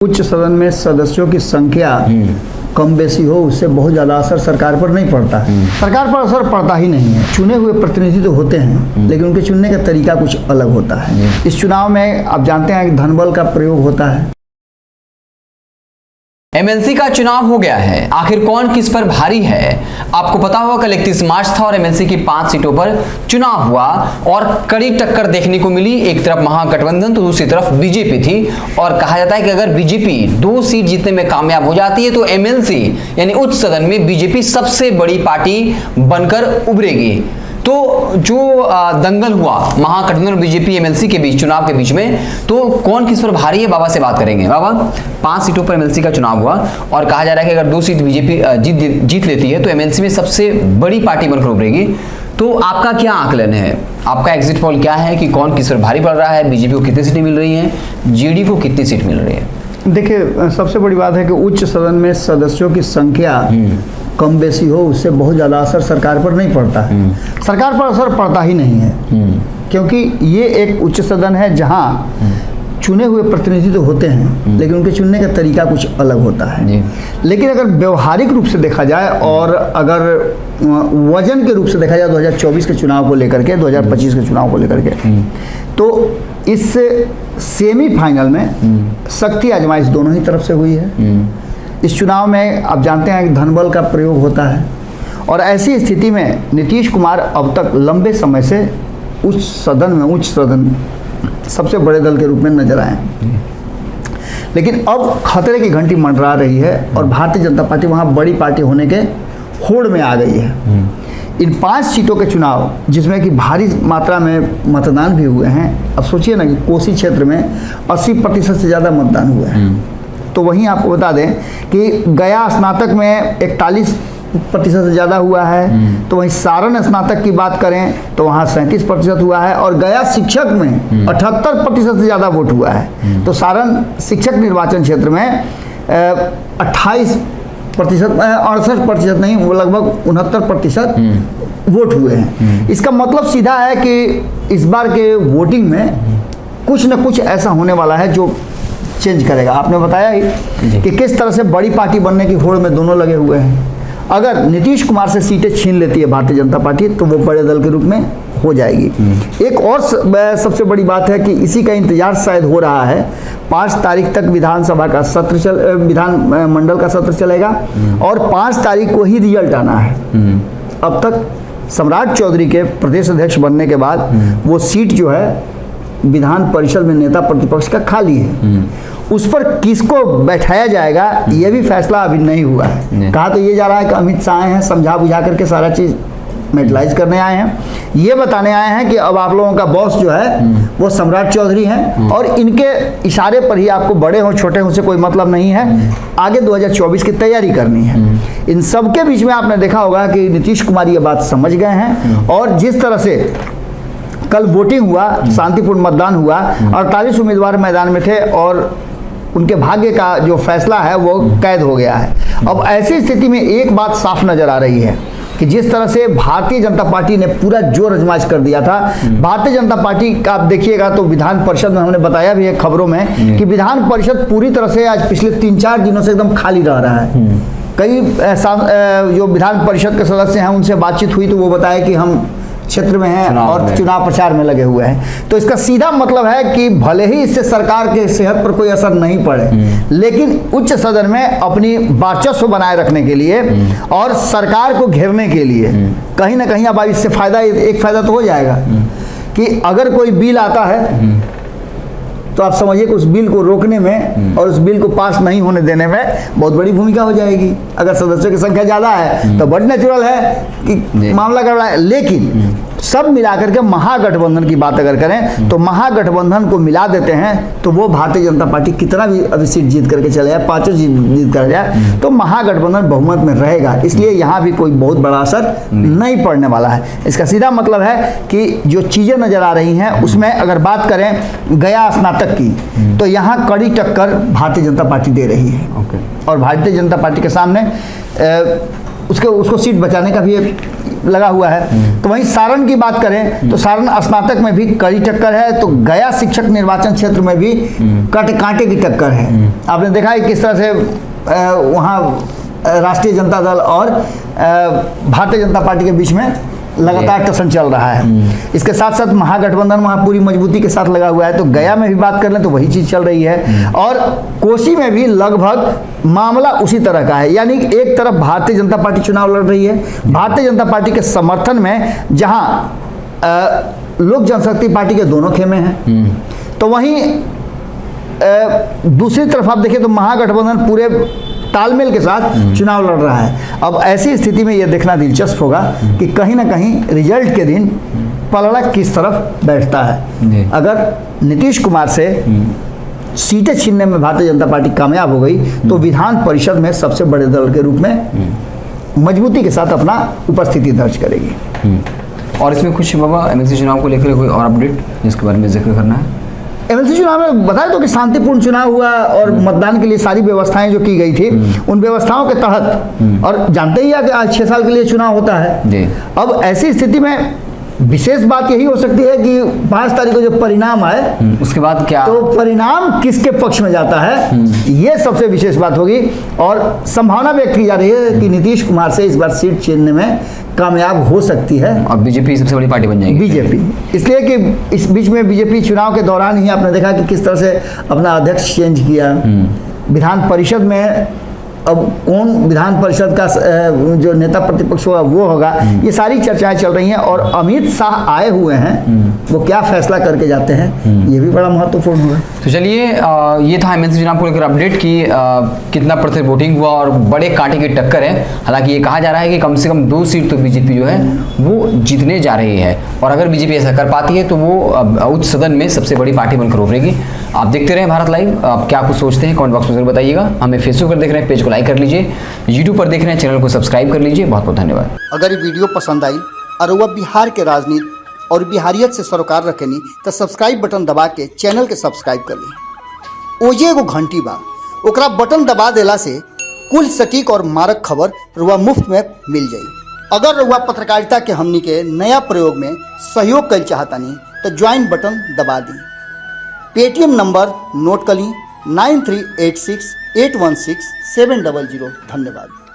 उच्च सदन में सदस्यों की संख्या कम बेसी हो उससे बहुत ज़्यादा असर सरकार पर नहीं पड़ता है। सरकार पर असर पड़ता ही नहीं है। चुने हुए प्रतिनिधि तो होते हैं लेकिन उनके चुनने का तरीका कुछ अलग होता है। इस चुनाव में आप जानते हैं कि धनबल का प्रयोग होता है। एमएलसी का चुनाव हो गया है, आखिर कौन किस पर भारी है? आपको पता होगा कल 31 मार्च था और एमएलसी की 5 सीटों पर चुनाव हुआ और कड़ी टक्कर देखने को मिली। एक तरफ महागठबंधन तो दूसरी तरफ बीजेपी थी और कहा जाता है कि अगर बीजेपी 2 सीट जीतने में कामयाब हो जाती है तो एमएलसी यानी उच्च सदन में बीजेपी सबसे बड़ी पार्टी बनकर उभरेगी। तो जो दंगल हुआ महागठबंधन और बीजेपी एमएलसी के बीच चुनाव के बीच में, तो कौन किस पर भारी है बाबा से बात करेंगे। बाबा, 5 सीटों पर एमएलसी का चुनाव हुआ और कहा जा रहा है कि अगर 2 सीट बीजेपी जीत लेती है तो एमएलसी में सबसे बड़ी पार्टी बनकर उभरेगी। तो आपका क्या आकलन है, आपका एग्जिट पोल क्या है कि कौन किस पर भारी पड़ रहा है? बीजेपी को कितनी सीटें मिल रही हैं, जेडीयू को कितनी सीट मिल रही है? देखिए, सबसे बड़ी बात है कि उच्च सदन में सदस्यों की संख्या कम बेसी हो उससे बहुत ज़्यादा असर सरकार पर नहीं पड़ता है। सरकार पर असर पड़ता ही नहीं है क्योंकि ये एक उच्च सदन है जहाँ चुने हुए प्रतिनिधि तो होते हैं लेकिन उनके चुनने का तरीका कुछ अलग होता है। लेकिन अगर व्यवहारिक रूप से देखा जाए और अगर वजन के रूप से देखा जाए 2024 के चुनाव को लेकर के 2025 के चुनाव को लेकर के, तो इस सेमीफाइनल में शक्ति आजमाइश दोनों ही तरफ से हुई है। इस चुनाव में आप जानते हैं कि धनबल का प्रयोग होता है और ऐसी स्थिति में नीतीश कुमार अब तक लंबे समय से उच्च सदन सबसे बड़े दल के रूप में नजर आए, लेकिन अब खतरे की घंटी मंडरा रही है और भारतीय जनता पार्टी वहां बड़ी पार्टी होने के होड़ में आ गई है। इन 5 सीटों के चुनाव जिसमें कि भारी मात्रा में मतदान भी हुए हैं, अब सोचिए ना कि कोसी क्षेत्र में 80% से ज़्यादा मतदान हुआ है। तो वहीं आपको बता दें कि गया स्नातक में 41% से ज़्यादा हुआ है। तो वहीं सारण स्नातक की बात करें तो वहाँ 37% हुआ है और गया शिक्षक में 78% से ज़्यादा वोट हुआ है। तो सारण शिक्षक निर्वाचन क्षेत्र में 68% नहीं, वो लगभग 69% वोट हुए हैं। इसका मतलब सीधा है कि इस बार के वोटिंग में कुछ न कुछ ऐसा होने वाला है जो चेंज करेगा। आपने बताया ही कि किस तरह से बड़ी पार्टी बनने की होड़ में दोनों लगे हुए हैं। अगर नीतीश कुमार से सीटें छीन लेती है भारतीय जनता पार्टी तो वो बड़े दल के रूप में हो जाएगी। एक और सबसे बड़ी बात है कि इसी का इंतजार शायद हो रहा है। 5 तारीख तक विधानसभा का सत्र विधानमंडल का सत्र चलेगा और 5 तारीख को ही रिजल्ट आना है। अब तक सम्राट चौधरी के प्रदेश अध्यक्ष बनने के बाद वो सीट जो है विधान परिषद में नेता प्रतिपक्ष का खाली है, उस पर किसको बैठाया जाएगा ये भी फैसला अभी नहीं हुआ है। कहा तो ये जा रहा है कि अमित शाह आए हैं, समझा बुझा करके सारा चीज मेटलाइज करने आए हैं, ये बताने आए हैं कि अब आप लोगों का बॉस जो है वो सम्राट चौधरी हैं और इनके इशारे पर ही आपको बड़े हो छोटे हो से कोई मतलब नहीं है, आगे 2024 की तैयारी करनी है। इन सब के बीच में आपने देखा होगा कि नीतीश कुमार ये बात समझ गए हैं और जिस तरह से कल वोटिंग हुआ, शांतिपूर्ण मतदान हुआ, 48 उम्मीदवार मैदान में थे और उनके भाग्य का जो फैसला है वो कैद हो गया है। अब ऐसी स्थिति में एक बात साफ नजर आ रही है कि जिस तरह से भारतीय जनता पार्टी ने पूरा जोर आजमाइश कर दिया था, भारतीय जनता पार्टी का आप देखिएगा तो विधान परिषद में हमने बताया भी है खबरों में कि विधान परिषद पूरी तरह से आज पिछले 3-4 दिनों से एकदम खाली रह रहा है। कई जो विधान परिषद के सदस्य हैं उनसे बातचीत हुई तो वो बताया कि हम क्षेत्र में हैं और चुनाव प्रचार में लगे हुए हैं। तो इसका सीधा मतलब है कि भले ही इससे सरकार के सेहत पर कोई असर नहीं पड़े, लेकिन उच्च सदन में अपनी वर्चस्व बनाए रखने के लिए और सरकार को घेरने के लिए कहीं ना कहीं अब इससे एक फायदा तो हो जाएगा कि अगर कोई बिल आता है तो आप समझिए कि उस बिल को रोकने में और उस बिल को पास नहीं होने देने में बहुत बड़ी भूमिका हो जाएगी। अगर सदस्यों की संख्या ज़्यादा है तो बड़ा नेचुरल है कि मामला गड़बड़ा है। लेकिन सब मिलाकर के महागठबंधन की बात अगर करें तो महागठबंधन को मिला देते हैं तो वो भारतीय जनता पार्टी कितना भी अभी सीट जीत करके चले जाए, 5 जीत कर जाए तो महागठबंधन बहुमत में रहेगा। इसलिए यहाँ भी कोई बहुत बड़ा असर नहीं पड़ने वाला है। इसका सीधा मतलब है कि जो चीज़ें नज़र आ रही हैं उसमें अगर बात करें गया स्नातक की तो यहाँ कड़ी टक्कर भारतीय जनता पार्टी दे रही है और भारतीय जनता पार्टी के सामने उसको सीट बचाने का भी लगा हुआ है। तो वहीं सारण की बात करें तो सारण स्नातक में भी कड़ी टक्कर है, तो गया शिक्षक निर्वाचन क्षेत्र में भी कांटे की टक्कर है। आपने देखा है किस तरह से वहाँ राष्ट्रीय जनता दल और भारतीय जनता पार्टी के बीच में लगातार टसन चल रहा है। इसके साथ साथ महागठबंधन वहाँ पूरी मजबूती के साथ लगा हुआ है। तो गया में भी बात कर लें तो वही चीज़ चल रही है, और कोसी में भी लगभग मामला उसी तरह का है। यानी एक तरफ भारतीय जनता पार्टी चुनाव लड़ रही है, भारतीय जनता पार्टी के समर्थन में जहाँ लोक जनशक्ति पार्टी के दोनों खेमे हैं, तो वहीं दूसरी तरफ आप देखिए तो महागठबंधन पूरे तालमेल के साथ चुनाव लड़ रहा है। अब ऐसी स्थिति में यह देखना दिलचस्प होगा कि कहीं ना कहीं रिजल्ट के दिन पलड़ा किस तरफ बैठता है। अगर नीतीश कुमार से सीटें छीनने में भारतीय जनता पार्टी कामयाब हो गई तो विधान परिषद में सबसे बड़े दल के रूप में मजबूती के साथ अपना उपस्थिति दर्ज करेगी। और इसमें कुछ बाबा एमएलसी चुनाव को लेकर कोई और अपडेट जिसके बारे में जिक्र करना है? एमएलसी चुनाव में बताया तो कि शांतिपूर्ण चुनाव हुआ और मतदान के लिए सारी व्यवस्थाएं जो की गई थी उन व्यवस्थाओं के तहत, और जानते ही है कि आज 6 साल के लिए चुनाव होता है। अब ऐसी स्थिति में विशेष बात यही हो सकती है कि 5 तारीख को जो परिणाम आए उसके बाद क्या, तो परिणाम किसके पक्ष में जाता है, ये सबसे विशेष बात होगी। और संभावना व्यक्त की जा रही है कि नीतीश कुमार से इस बार सीट छीनने में कामयाब हो सकती है और बीजेपी सबसे बड़ी पार्टी बन जाएगी। बीजेपी, इसलिए कि इस बीच में बीजेपी चुनाव के दौरान ही आपने देखा कि किस तरह से अपना अध्यक्ष चेंज किया। विधान परिषद में अब कौन विधान परिषद का जो नेता प्रतिपक्ष होगा वो होगा, ये सारी चर्चाएं चल रही हैं। और अमित शाह आए हुए हैं, वो क्या फैसला करके जाते हैं ये भी बड़ा महत्वपूर्ण होगा। तो चलिए ये था एमएलसी चुनाव को लेकर अपडेट की कितना प्रतिशत वोटिंग हुआ और बड़े कांटे की टक्कर है। हालांकि ये कहा जा रहा है कि कम से कम 2 सीट तो बीजेपी जो है वो जीतने जा रही है, और अगर बीजेपी ऐसा कर पाती है तो वो उच्च सदन में सबसे बड़ी पार्टी बनकर उभरेगी। आप देखते रहें भारत लाइव। आप क्या कुछ सोचते हैं कमेंट बॉक्स में जरूर बताइएगा। हमें फेसबुक पर देख रहे हैं, पेज को लाइक कर लीजिए, यूट्यूब पर देख रहे हैं, चैनल को सब्सक्राइब कर लीजिए। बहुत बहुत धन्यवाद। अगर ये वीडियो पसंद आई और वह बिहार के राजनीति और बिहारियत से सरोकार रखेनी तो सब्सक्राइब बटन दबा के चैनल के सब्सक्राइब कर ली। ओजे एगो घंटी बा, ओकरा बटन दबा देला से कुल सटीक और मारक खबर रुआ मुफ्त में मिल जाई। अगर रुआ पत्रकारिता के हमनी के नया प्रयोग में सहयोग कर चाहतानी तो ज्वाइन बटन दबा दी। पेटीएम नंबर नोट कर ली 9386816700। धन्यवाद।